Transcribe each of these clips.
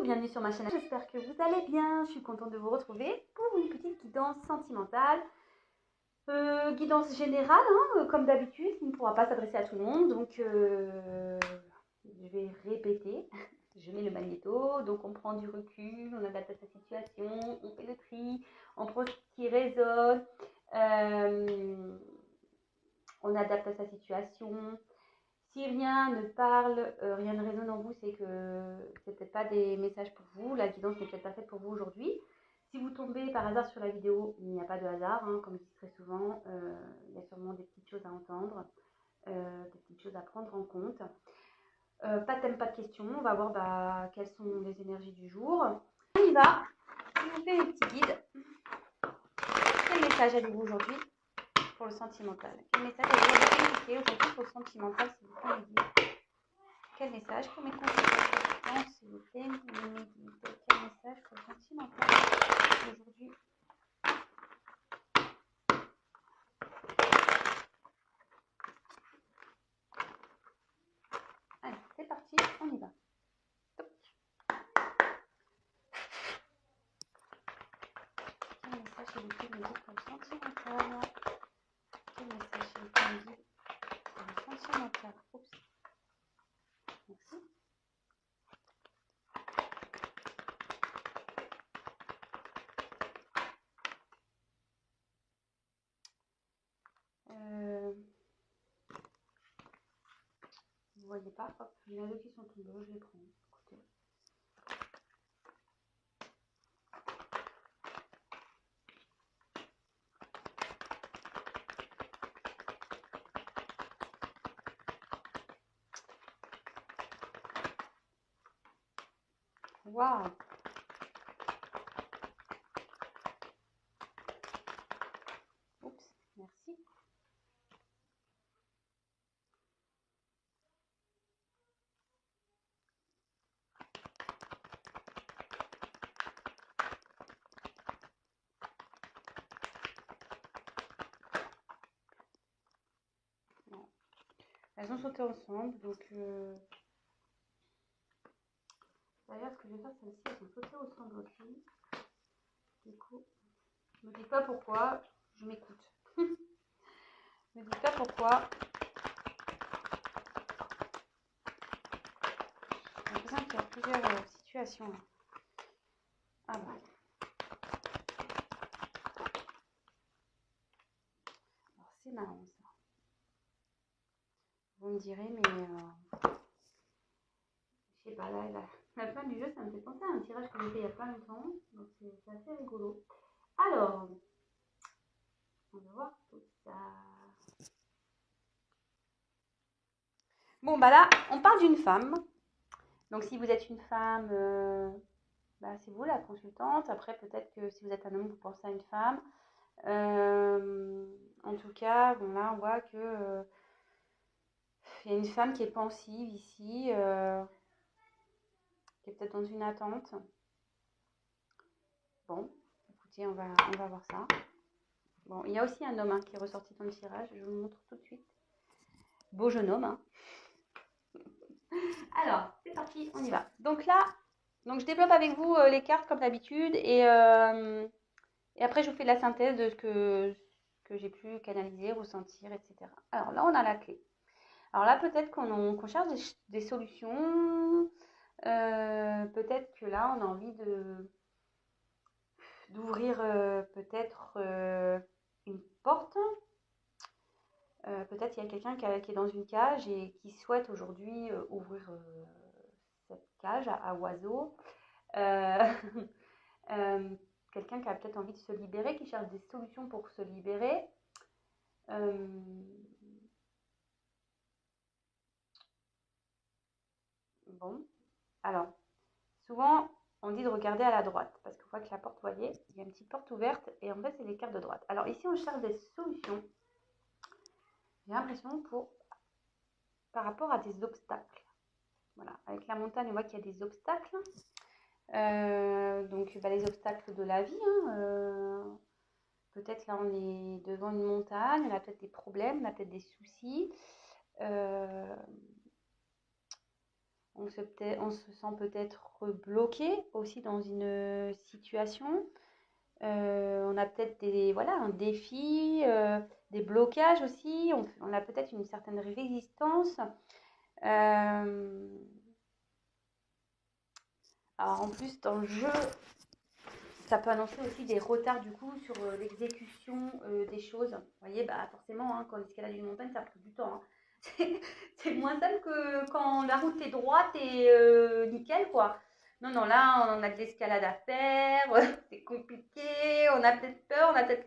bienvenue sur ma chaîne. J'espère que vous allez bien. Je suis contente de vous retrouver pour une petite guidance sentimentale. Guidance générale, hein, comme d'habitude, qui ne pourra pas s'adresser à tout le monde. Donc, je vais répéter. Je mets le magnéto, donc on prend du recul, on adapte à sa situation, on fait le tri, on prend ce qui résonne, on adapte à sa situation. Si rien ne parle, rien ne résonne en vous, c'est que c'est peut-être pas des messages pour vous. La guidance n'est peut-être pas faite pour vous aujourd'hui. Si vous tombez par hasard sur la vidéo, il n'y a pas de hasard, hein, comme je dis très souvent. Il y a sûrement des petites choses à entendre, des petites choses à prendre en compte. Pas de thème, pas de questions. On va voir quelles sont les énergies du jour. On y va. Je vous fais un petit guide. Quel message avez-vous aujourd'hui pour le sentimental? Quel message avez-vous aujourd'hui pour le sentimental, s'il vous plaît, me dire? Quel message pour mes consultations, s'il vous plaît, me dire? Quel message pour le sentimental aujourd'hui? Allez, c'est parti, on y va. Quel message s'il vous plaît, me dire pour le sentimental? Quel message s'il vous plaît, me dire pour le sentimental? Oups. Merci. Vous voyez pas, hop, il y en a deux qui sont tombés, je les prends. Écoutez. Waouh! Oups, merci. Bon. Elles ont sauté ensemble, donc d'ailleurs, ce que je vais faire, celles-ci, elles ont sauté ensemble aussi. Du coup, je me dis pas pourquoi, je m'écoute. Je me dis pas pourquoi. J'ai l'impression qu'il y a plusieurs situations là. Ah bah. Alors c'est marrant ça. Vous me direz, mais je sais pas, là, la fin du jeu, ça me fait penser à un tirage que j'ai fait il y a pas longtemps. Donc c'est assez rigolo. Alors, on va voir tout ça. Bon, bah là, on parle d'une femme. Donc, si vous êtes une femme, c'est vous la consultante. Après, peut-être que si vous êtes un homme, vous pensez à une femme. En tout cas, bon, là, on voit que il y a une femme qui est pensive ici, qui est peut-être dans une attente. Bon, écoutez, on va voir ça. Bon, il y a aussi un homme qui est ressorti dans le tirage. Je vous le montre tout de suite. Beau jeune homme. Hein. Alors, c'est parti, on y va. Donc là, je développe avec vous les cartes comme d'habitude et après je vous fais la synthèse de ce que j'ai pu canaliser, ressentir, etc. Alors là, on a la clé. Alors là, peut-être qu'on cherche des solutions. Peut-être que là, on a envie d'ouvrir peut-être une porte. Peut-être il y a quelqu'un qui est dans une cage et qui souhaite aujourd'hui ouvrir cette cage à oiseaux. Quelqu'un qui a peut-être envie de se libérer, qui cherche des solutions pour se libérer. Bon, alors, souvent, on dit de regarder à la droite, parce qu'on voit que la porte, vous voyez, il y a une petite porte ouverte, et en fait, c'est les cartes de droite. Alors ici, on cherche des solutions, j'ai l'impression, par rapport à des obstacles. Voilà, avec la montagne, on voit qu'il y a des obstacles. Donc, les obstacles de la vie, hein, peut-être là, on est devant une montagne, on a peut-être des problèmes, on a peut-être des soucis. on se sent peut-être bloqué aussi dans une situation. On a peut-être voilà, un défi, des blocages aussi. On a peut-être une certaine résistance. Alors en plus, dans le jeu, ça peut annoncer aussi des retards du coup sur l'exécution des choses. Vous voyez, bah forcément, hein, quand on escalade une montagne, ça prend du temps. Hein. C'est moins simple que quand la route est droite et nickel, quoi. Non, non, là, on a de l'escalade à faire, c'est compliqué, on a peut-être peur, on a peut-être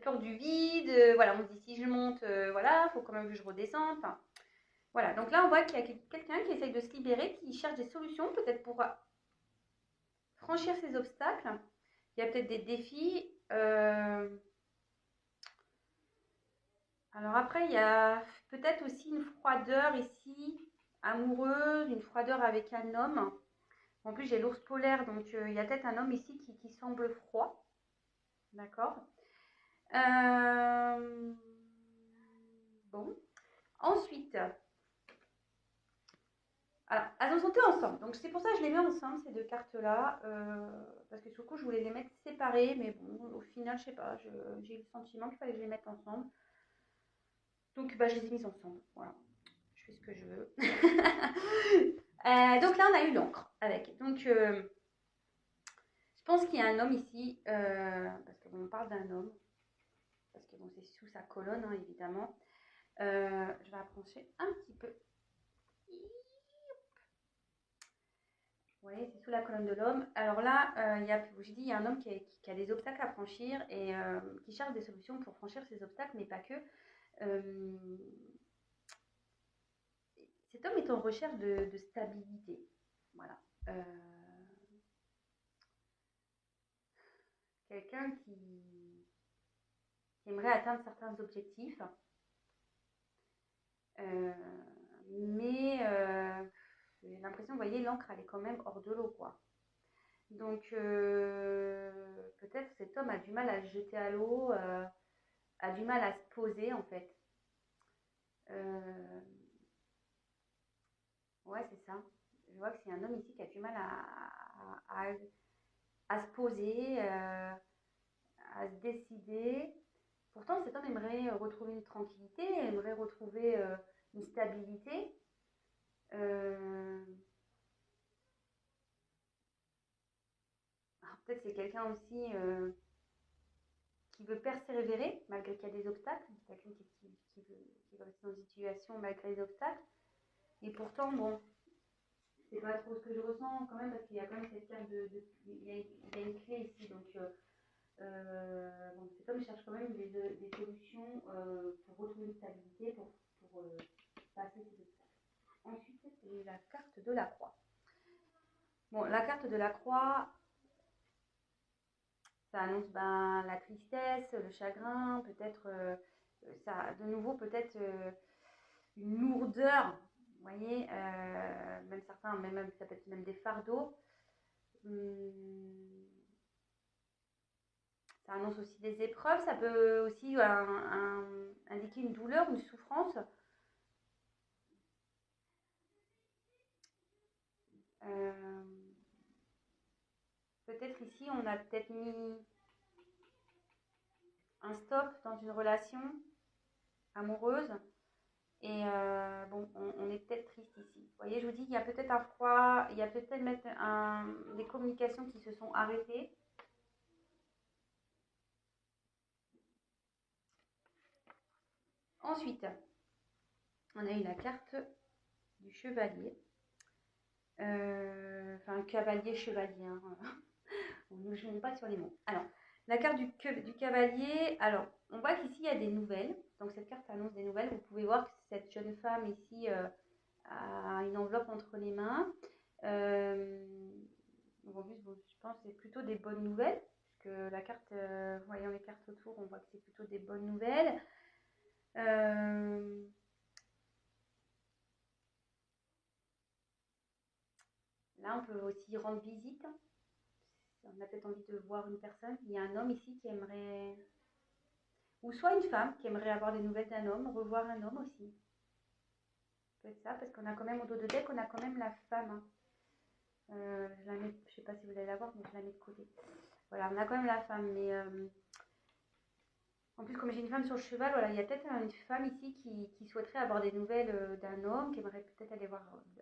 peur du vide. Voilà, on se dit si je monte, voilà, il faut quand même que je redescende. Enfin, voilà, donc là, on voit qu'il y a quelqu'un qui essaye de se libérer, qui cherche des solutions, peut-être pour franchir ces obstacles. Il y a peut-être des défis. Alors après, il y a peut-être aussi une froideur ici, amoureuse, une froideur avec un homme. En plus, j'ai l'ours polaire, donc il y a peut-être un homme ici qui semble froid. D'accord. Bon. Ensuite, alors, elles ont sauté ensemble. Donc c'est pour ça que je les mets ensemble, ces deux cartes-là. Parce que sur le coup, je voulais les mettre séparées. Mais bon, au final, je sais pas. J'ai eu le sentiment qu'il fallait que je les mette ensemble. Donc bah, je les ai mises ensemble. Voilà. Je fais ce que je veux. Donc là, on a eu l'encre avec. Donc je pense qu'il y a un homme ici. Parce qu'on parle d'un homme. Parce que bon, c'est sous sa colonne, hein, évidemment. Je vais approcher un petit peu. Vous voyez, c'est sous la colonne de l'homme. Alors là, je dis, il y a un homme qui a des obstacles à franchir et qui cherche des solutions pour franchir ces obstacles, mais pas que. Cet homme est en recherche de stabilité. Voilà. Quelqu'un qui aimerait atteindre certains objectifs, mais j'ai l'impression, vous voyez, l'encre, elle est quand même hors de l'eau, quoi. Donc, peut-être cet homme a du mal à se jeter à l'eau, a du mal à se poser, en fait. Ouais, c'est ça. Je vois que c'est un homme ici qui a du mal à se poser, à se décider. Pourtant, cet homme aimerait retrouver une tranquillité, aimerait retrouver une stabilité. Peut-être c'est quelqu'un aussi qui veut persévérer malgré qu'il y a des obstacles. Quelqu'un qui veut rester dans une situation malgré les obstacles. Et pourtant, bon, c'est pas trop ce que je ressens quand même parce qu'il y a quand même cette carte il y a une clé ici. Donc, bon, cet homme cherche quand même des solutions pour retrouver une stabilité, pour passer ces obstacles. Ensuite, c'est la carte de la croix. Bon, la carte de la croix, ça annonce ben, la tristesse, le chagrin, peut-être, ça, de nouveau, peut-être une lourdeur, vous voyez, même certains, même, ça peut être même des fardeaux. Ça annonce aussi des épreuves, ça peut aussi indiquer une douleur, une souffrance. Peut-être ici, on a peut-être mis un stop dans une relation amoureuse. Et bon, on est peut-être triste ici. Vous voyez, je vous dis, il y a peut-être un froid, il y a peut-être des communications qui se sont arrêtées. Ensuite, on a eu la carte du chevalier. Enfin, cavalier-chevalier. Hein. Je ne joue pas sur les mots. Alors, la carte du cavalier. Alors, on voit qu'ici, il y a des nouvelles. Donc, cette carte annonce des nouvelles. Vous pouvez voir que cette jeune femme ici a une enveloppe entre les mains. En plus, bon, je pense que c'est plutôt des bonnes nouvelles. Puisque la carte, voyant les cartes autour, on voit que c'est plutôt des bonnes nouvelles. Là, on peut aussi rendre visite. On a peut-être envie de voir une personne. Il y a un homme ici qui aimerait, ou soit une femme qui aimerait avoir des nouvelles d'un homme, revoir un homme aussi. peut être ça, parce qu'on a quand même au dos de deck, on a quand même la femme. Hein. Je la mets, je sais pas si vous allez la voir, mais je la mets de côté. Voilà, on a quand même la femme, mais en plus, comme j'ai une femme sur le cheval, voilà, il y a peut-être une femme ici qui souhaiterait avoir des nouvelles d'un homme, qui aimerait peut-être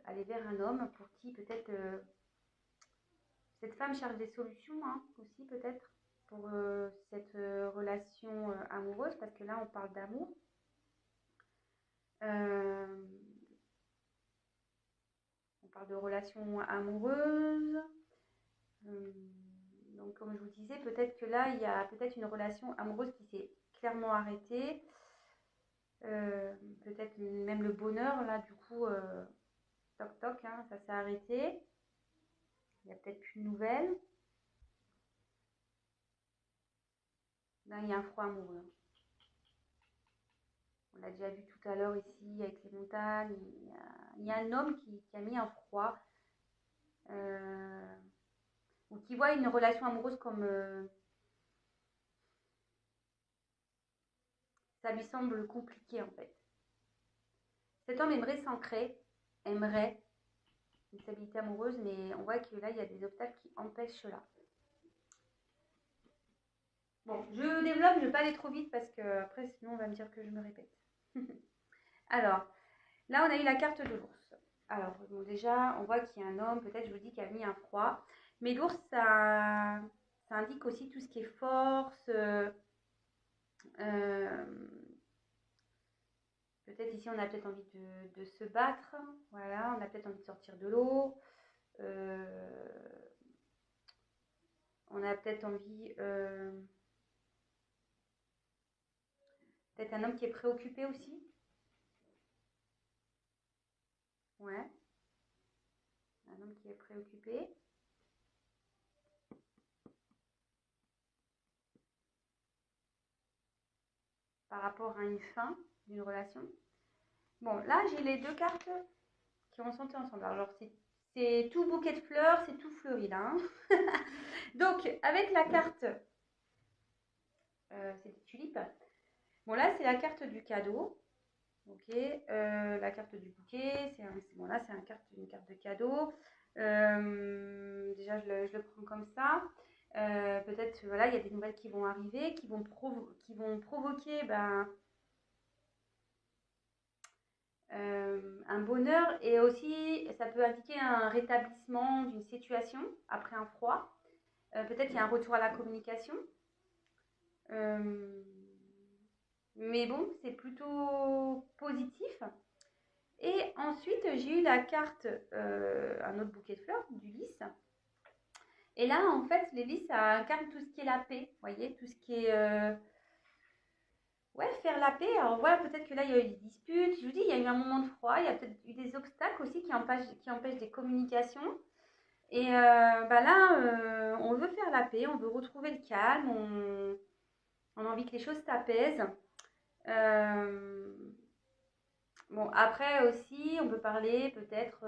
aller vers un homme pour qui peut-être cette femme cherche des solutions hein, aussi peut-être pour cette relation amoureuse, parce que là on parle d'amour. On parle de relation amoureuse. Donc comme je vous disais, peut-être que là il y a peut-être une relation amoureuse qui s'est clairement arrêtée. Peut-être même le bonheur là du coup toc toc hein, ça s'est arrêté. Il n'y a peut-être plus de nouvelles. Là il y a un froid amoureux. On l'a déjà vu tout à l'heure ici avec les montagnes. Il y a un homme qui a mis un froid ou qui voit une relation amoureuse comme ça lui semble compliqué en fait. Cet homme aimerait s'ancrer, aimerait une stabilité amoureuse, mais on voit que là il y a des obstacles qui empêchent cela. Bon, je développe, je ne vais pas aller trop vite parce que après sinon on va me dire que je me répète. Alors, là on a eu la carte de l'ours. Alors, bon, déjà, on voit qu'il y a un homme, peut-être je vous dis, qui a mis un froid. Mais l'ours, ça indique aussi tout ce qui est force. Peut-être ici, on a peut-être envie de se battre. Voilà, on a peut-être envie de sortir de l'eau. On a peut-être envie... peut-être un homme qui est préoccupé aussi. Ouais. Un homme qui est préoccupé. Par rapport à une fin d'une relation. Bon, là, j'ai les deux cartes qui vont chanter ensemble. Alors, c'est tout bouquet de fleurs, c'est tout fleuri, là. Hein. Donc, avec la carte, c'est des tulipes. Bon, là, c'est la carte du cadeau. Ok, la carte du bouquet, bon, là, c'est une carte de cadeau. Déjà, je le prends comme ça. Peut-être, voilà, il y a des nouvelles qui vont arriver, qui vont provoquer un bonheur, et aussi ça peut indiquer un rétablissement d'une situation après un froid. Peut-être qu'il y a un retour à la communication. Mais bon, c'est plutôt positif. Et ensuite, j'ai eu la carte, un autre bouquet de fleurs, du lys. Et là, en fait, les lys, ça incarne tout ce qui est la paix. Vous voyez, tout ce qui est... ouais, faire la paix. Alors voilà, peut-être que là, il y a eu des disputes. Je vous dis, il y a eu un moment de froid. Il y a peut-être eu des obstacles aussi qui empêchent des communications. Et là, on veut faire la paix, on veut retrouver le calme, on a envie que les choses s'apaisent. Bon, après aussi, on peut parler peut-être,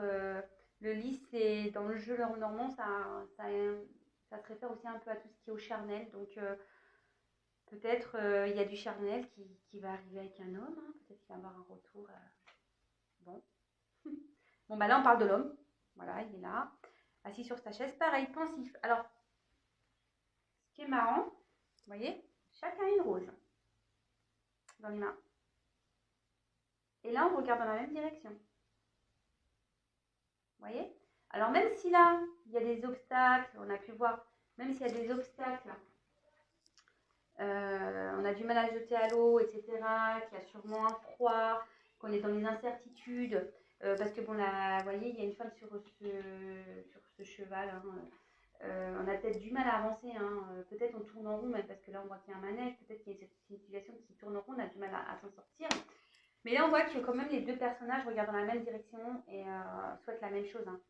le lys, c'est dans le jeu normand, ça se réfère aussi un peu à tout ce qui est au charnel. Donc peut-être il y a du charnel qui va arriver avec un homme, hein. Peut-être qu'il va avoir un retour. Bon. Bon, bah là, on parle de l'homme. Voilà, il est là, assis sur sa chaise. Pareil, pensif. Alors, ce qui est marrant, vous voyez, chacun a une rose dans les mains. Et là, on regarde dans la même direction. Vous voyez? Alors, même si là, il y a des obstacles, on a pu voir, même s'il y a des obstacles, on a du mal à jeter à l'eau, etc., qu'il y a sûrement un froid, qu'on est dans les incertitudes, parce que bon, là, vous voyez, il y a une femme sur ce cheval, hein, on a peut-être du mal à avancer, hein. Peut-être on tourne en rond, même parce que là on voit qu'il y a un manège, peut-être qu'il y a une situation qui tourne en rond, on a du mal à s'en sortir. Mais là on voit que quand même les deux personnages regardent dans la même direction et souhaitent la même chose. Hein.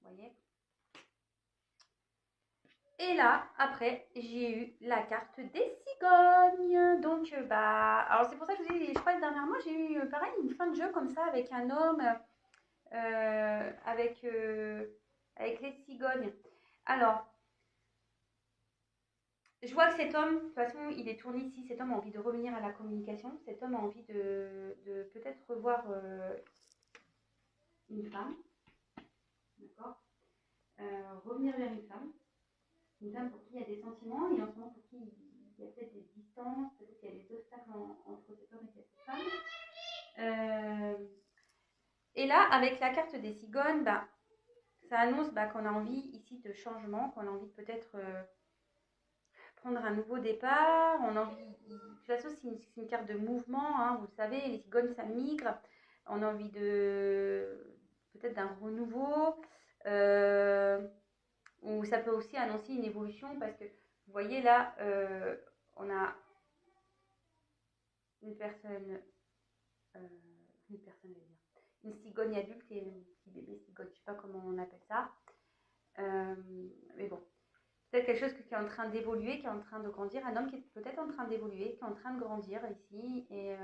Vous voyez? Et là, après, j'ai eu la carte des cigognes. Donc, alors c'est pour ça que je vous dis, je crois que dernièrement, j'ai eu pareil une fin de jeu comme ça avec un homme, avec les cigognes. Alors, Je vois que cet homme, de toute façon, il est tourné ici. Cet homme a envie de revenir à la communication. Cet homme a envie de peut-être revoir une femme, d'accord, revenir vers une femme pour qui il y a des sentiments et en ce moment pour qui il y a peut-être des distances, peut-être qu'il y a des obstacles entre cet homme et cette femme. Et là, avec la carte des cigognes, bah, ça annonce qu'on a envie ici de changement, qu'on a envie de peut-être prendre un nouveau départ. On a envie, de toute façon, c'est une carte de mouvement, hein, vous le savez, les cigognes, ça migre. On a envie de peut-être d'un renouveau. Ou ça peut aussi annoncer une évolution parce que vous voyez là, on a une personne, une personne, je veux dire, une cigogne adulte et un petit bébé cigogne, je sais pas comment on appelle ça. Mais bon, peut-être quelque chose qui est en train d'évoluer, qui est en train de grandir, un homme qui est peut-être en train d'évoluer, qui est en train de grandir ici et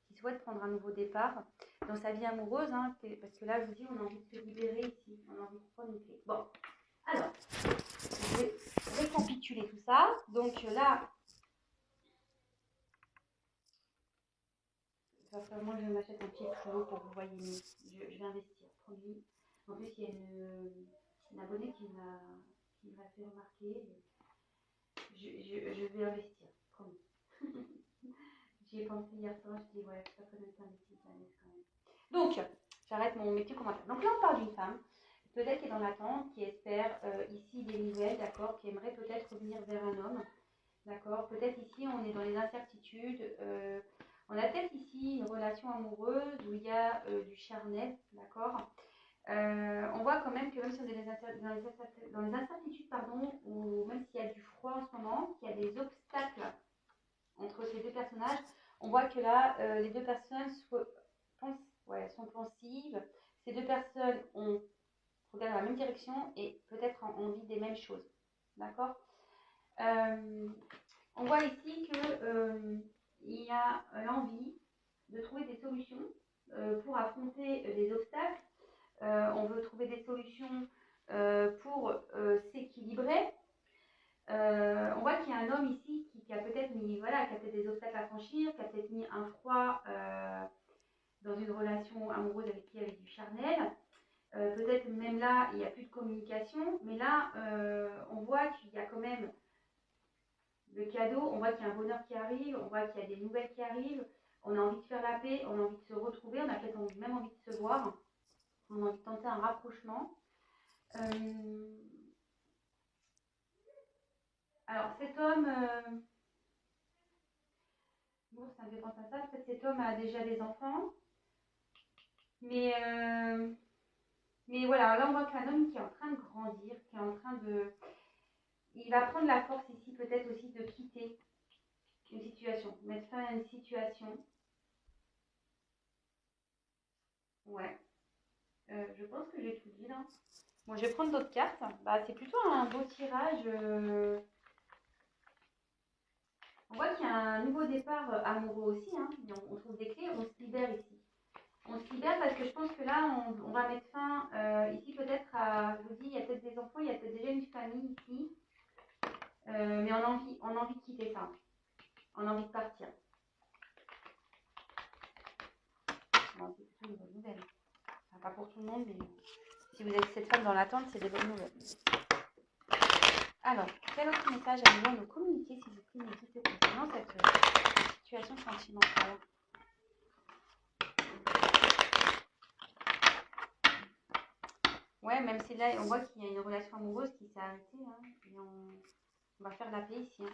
qui souhaite prendre un nouveau départ dans sa vie amoureuse, hein, parce que là, je vous dis, on a envie de se libérer ici, on a envie de prendre une clé. Bon, alors, je vais récapituler tout ça. Donc là, moi je m'achète un pied plus haut pour que vous voyez mieux. Je vais investir, promis. En plus, il y a une abonnée qui m'a fait remarquer. Je vais investir, promis. J'y ai pensé hier soir, je dis ouais, ça peut être investi quand même. Donc, j'arrête mon métier commentaire. Donc là, on parle d'une femme, peut-être qui est dans l'attente, qui espère ici des nouvelles, d'accord, qui aimerait peut-être revenir vers un homme, d'accord. Peut-être ici, on est dans les incertitudes. On a peut-être ici une relation amoureuse où il y a du charnel, d'accord. On voit quand même que même si on est dans les incertitudes, pardon, ou même s'il y a du froid en ce moment, qu'il y a des obstacles entre ces deux personnages, on voit que là, les deux personnes sont pensives. Ces deux personnes regardent dans la même direction et peut-être envie des mêmes choses, d'accord. On voit ici que il y a l'envie de trouver des solutions pour affronter des obstacles. On veut trouver des solutions pour s'équilibrer. On voit qu'il y a un homme ici qui a peut-être mis, voilà, qui a peut-être des obstacles à franchir, qui a peut-être mis un froid dans une relation amoureuse avec qui il y avait du charnel. Peut-être même là, il n'y a plus de communication, mais là, on voit qu'il y a quand même le cadeau, on voit qu'il y a un bonheur qui arrive, on voit qu'il y a des nouvelles qui arrivent, on a envie de faire la paix, on a envie de se retrouver, on a peut-être même envie de se voir, on a envie de tenter un rapprochement. Alors cet homme, bon, ça me fait penser à ça, peut-être cet homme a déjà des enfants, mais voilà, là on voit qu'un homme qui est en train de grandir, qui est en train de... Il va prendre la force ici peut-être aussi de quitter une situation, mettre fin à une situation. Ouais, je pense que j'ai tout dit là. Bon, je vais prendre d'autres cartes. C'est plutôt un beau tirage. On voit qu'il y a un nouveau départ amoureux aussi. Hein. On trouve des clés, on se libère ici. On se libère parce que je pense que là, on va mettre fin ici peut-être à... Je vous dis, il y a peut-être des enfants, il y a peut-être déjà une famille ici. Mais on a envie de quitter ça. On a envie de partir. Bon, c'est plutôt une bonne nouvelle. Enfin, pas pour tout le monde, mais si vous êtes cette femme dans l'attente, c'est des bonnes nouvelles. Alors, quel autre message allez-vous nous communiquer, s'il vous plaît, mes guides, concernant cette situation sentimentale? Ouais, même si là, on voit qu'il y a une relation amoureuse qui s'est arrêtée, hein, et on va faire la paix ici. Hein.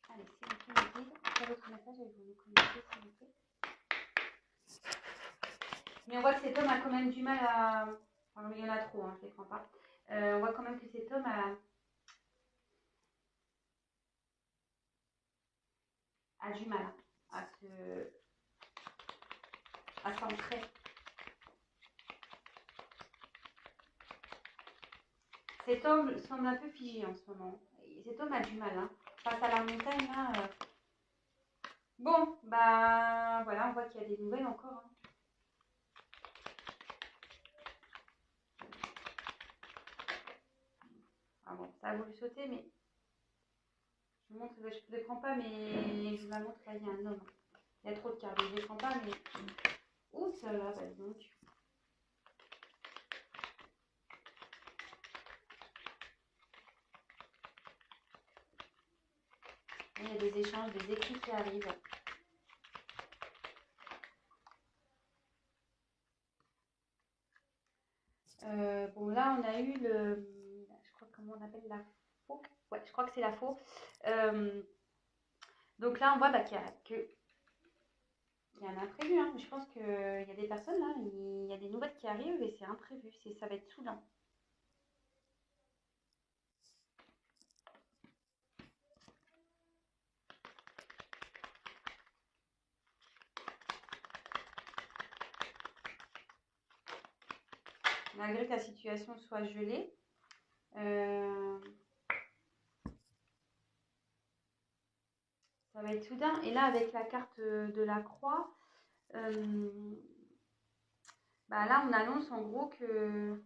Allez, s'il vous plaît, mes guides, quel autre message allez-vous nous communiquer, s'il vous plaît? Mais on voit que cet homme a quand même du mal à... Enfin, il y en a trop, hein, je ne les prends pas. On voit quand même que cet homme a du mal à s'ancrer. Cet homme semble un peu figé en ce moment. Cet homme a du mal. Hein. Face à la montagne, là, Bon, bah voilà, on voit qu'il y a des nouvelles encore, hein. Ah bon, ça a voulu sauter, mais je vous montre, je ne les prends pas, mais je vous la montre, là, il y a un homme. Il y a trop de cartes, je ne les prends pas, mais... Ouh, ça là, bah donc. Il y a des échanges, des écrits qui arrivent. Bon, là, on a eu le... Je crois comment on appelle la faux. Ouais, je crois que c'est la faux. Donc là, on voit bah, il y a un imprévu, hein. Je pense qu'il y a des personnes là, il y a des nouvelles qui arrivent et c'est imprévu, ça va être soudain. Malgré que la situation soit gelée, ça va être soudain. Et là, avec la carte de la croix, bah là, on annonce en gros que...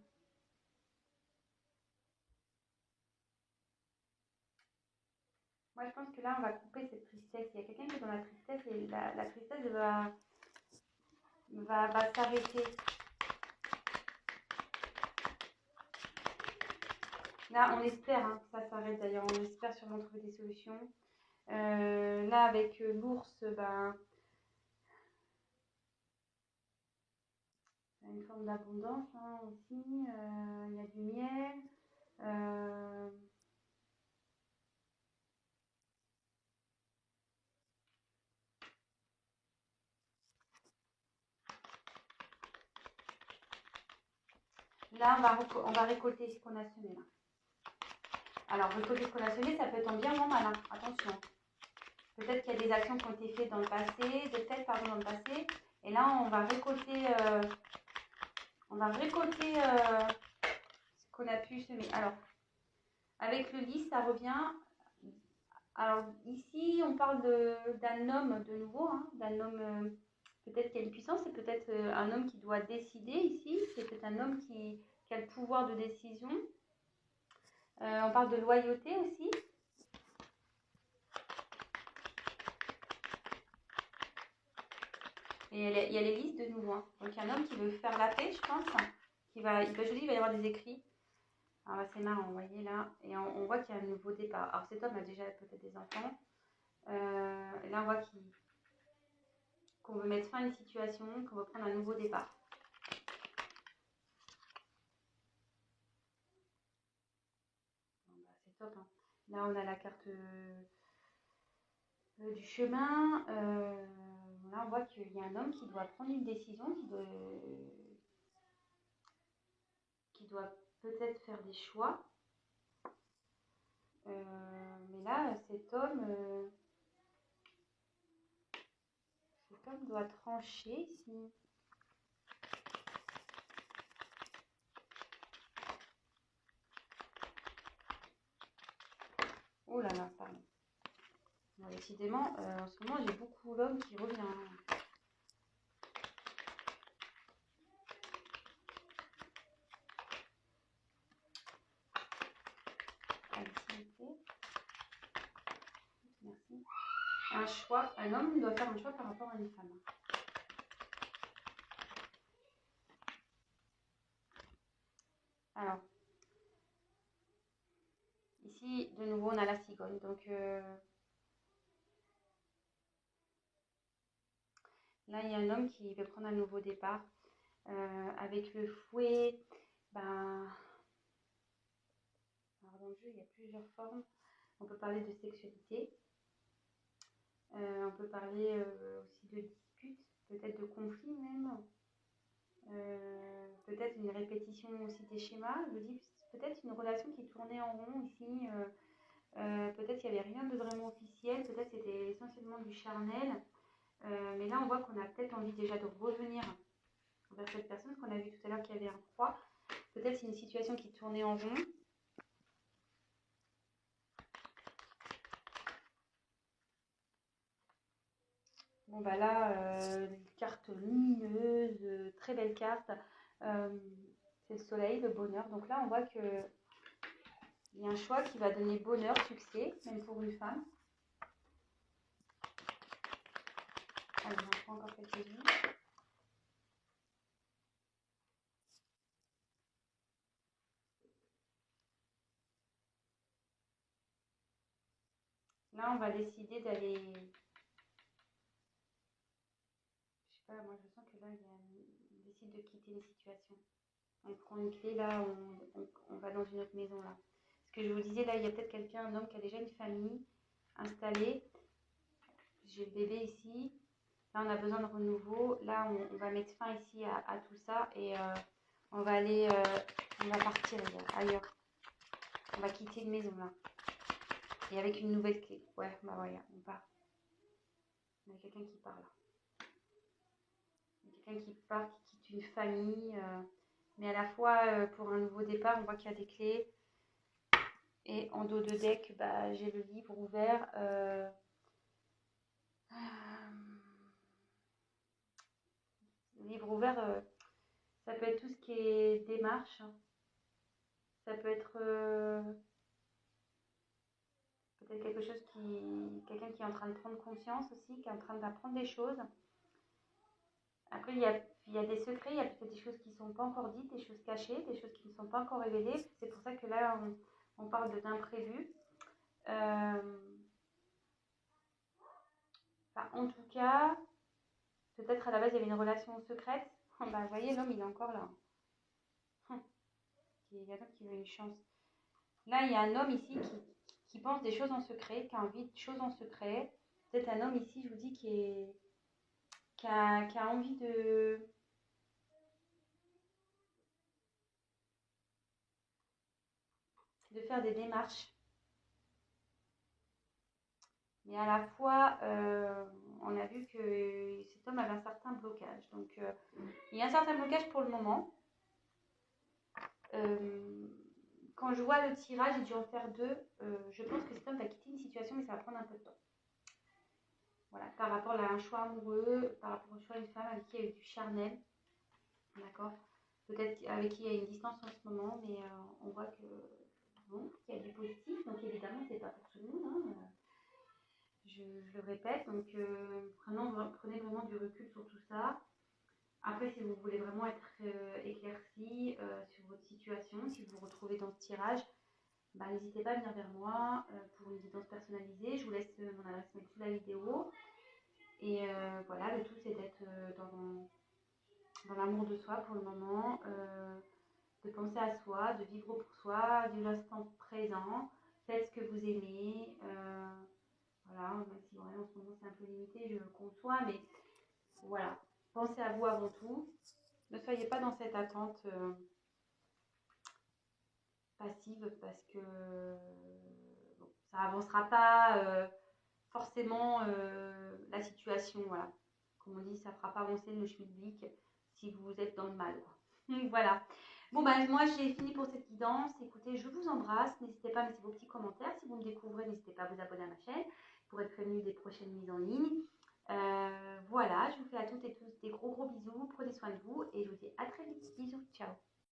Moi, je pense que là, on va couper cette tristesse. Il y a quelqu'un qui est dans la tristesse et la tristesse va s'arrêter. Là, on espère hein, que ça s'arrête d'ailleurs. On espère sûrement trouver des solutions. Là, avec l'ours, ben, il y a une forme d'abondance hein, aussi. Il y a du miel. Euh, Là, on va récolter ce qu'on a semé. Là. Alors, récolter ce qu'on a semé, ça peut être en bien ou en mal. Hein. Attention. Peut-être qu'il y a des actions qui ont été faites dans le passé, des fêtes pardon, dans le passé. Et là, on va récolter, ce qu'on a pu semer. Alors, avec le lys, ça revient. Alors, ici, on parle d'un homme de nouveau, hein, d'un homme peut-être qui a une puissance, c'est peut-être un homme qui doit décider ici, c'est peut-être un homme qui a le pouvoir de décision. On parle de loyauté aussi. Et il y a les listes de nouveau. Hein. Donc, il y a un homme qui veut faire la paix, je pense. Je dis, il va y avoir des écrits. Alors là, c'est marrant, vous voyez là. Et on voit qu'il y a un nouveau départ. Alors, cet homme a déjà peut-être des enfants. Et là, on voit qu'on veut mettre fin à une situation, qu'on veut prendre un nouveau départ. Bon, bah, c'est top. Hein. Là, on a la carte du chemin. Là, on voit qu'il y a un homme qui doit prendre une décision, qui doit peut-être faire des choix. Mais là, cet homme doit trancher ici. Oh là là, pardon. Bon, décidément, en ce moment, j'ai beaucoup l'homme qui revient. Merci. Un choix, un homme doit faire un choix par rapport à une femme. Alors, ici, de nouveau, on a la cigogne. Donc, là, il y a un homme qui veut prendre un nouveau départ. Avec le fouet, ben, alors dans le jeu, il y a plusieurs formes. On peut parler de sexualité. On peut parler aussi de disputes, peut-être de conflits même. Peut-être une répétition aussi des schémas. Je dis peut-être une relation qui tournait en rond ici. Peut-être qu'il n'y avait rien de vraiment officiel. Peut-être c'était essentiellement du charnel. Mais là, on voit qu'on a peut-être envie déjà de revenir vers cette personne qu'on a vu tout à l'heure qu'il y avait un croix. Peut-être c'est une situation qui tournait en rond. Bon, bah là, une carte lumineuse, très belle carte. C'est le soleil, le bonheur. Donc là, on voit que il y a un choix qui va donner bonheur, succès, même pour une femme. Allez, j'en prends encore quelques-unes. Là, on va décider d'aller. Je sais pas, moi je sens que là, on décide de quitter une situation. On prend une clé, là, on va dans une autre maison, là. Ce que je vous disais, là, il y a peut-être quelqu'un, un homme qui a déjà une famille installée. J'ai le bébé ici. Là, on a besoin de renouveau. Là, on va mettre fin ici à tout ça et on va aller, on va partir ailleurs. On va quitter une maison, là. Et avec une nouvelle clé. Ouais, bah voilà, on part. Il y a quelqu'un qui part, là. Il y a quelqu'un qui part, qui quitte une famille. Mais à la fois, pour un nouveau départ, on voit qu'il y a des clés. Et en dos de deck, bah, j'ai le livre ouvert. Le livre ouvert, ça peut être tout ce qui est démarche. Ça peut être peut-être quelque chose quelqu'un qui est en train de prendre conscience aussi, qui est en train d'apprendre des choses. Après, il y a des secrets, il y a peut-être des choses qui ne sont pas encore dites, des choses cachées, des choses qui ne sont pas encore révélées. C'est pour ça que là, on parle d'imprévu. En tout cas, peut-être à la base, il y avait une relation secrète. Bah, vous voyez, l'homme, il est encore là. Il y a l'homme qui veut une chance. Là, il y a un homme ici qui pense des choses en secret, qui a envie de choses en secret. Peut-être un homme ici, je vous dis, qui a envie de faire des démarches. Mais à la fois, on a vu que cet homme avait un certain blocage. Donc, il y a un certain blocage pour le moment. Quand je vois le tirage, j'ai dû en faire deux. Je pense que cet homme va quitter une situation, mais ça va prendre un peu de temps. Voilà, par rapport à un choix amoureux, par rapport au choix d'une femme avec qui il y a eu du charnel. D'accord. Peut-être avec qui il y a une distance en ce moment, mais on voit que bon, il y a du positif. Donc évidemment, c'est pas pour tout le monde. Hein. Je le répète. Donc prenez vraiment du recul sur tout ça. Après, si vous voulez vraiment être éclairci sur votre situation, si vous vous retrouvez dans ce tirage, bah, n'hésitez pas à venir vers moi pour une guidance personnalisée. Je vous laisse mon adresse mail sous la vidéo. Et voilà, le tout c'est d'être dans l'amour de soi pour le moment, de penser à soi, de vivre pour soi, de l'instant présent. Faites ce que vous aimez. Voilà, même si ouais, en ce moment c'est un peu limité, je le conçois, mais voilà. Pensez à vous avant tout. Ne soyez pas dans cette attente passive parce que bon, ça avancera pas forcément la situation. Voilà. Comme on dit, ça ne fera pas avancer le schmilblick si vous êtes dans le mal. Voilà. Bon, bah, moi, j'ai fini pour cette guidance. Écoutez, je vous embrasse. N'hésitez pas à mettre vos petits commentaires. Si vous me découvrez, n'hésitez pas à vous abonner à ma chaîne pour être prévenu des prochaines mises en ligne. Voilà, je vous fais à toutes et tous des gros bisous. Prenez soin de vous et je vous dis à très vite. Bisous, ciao.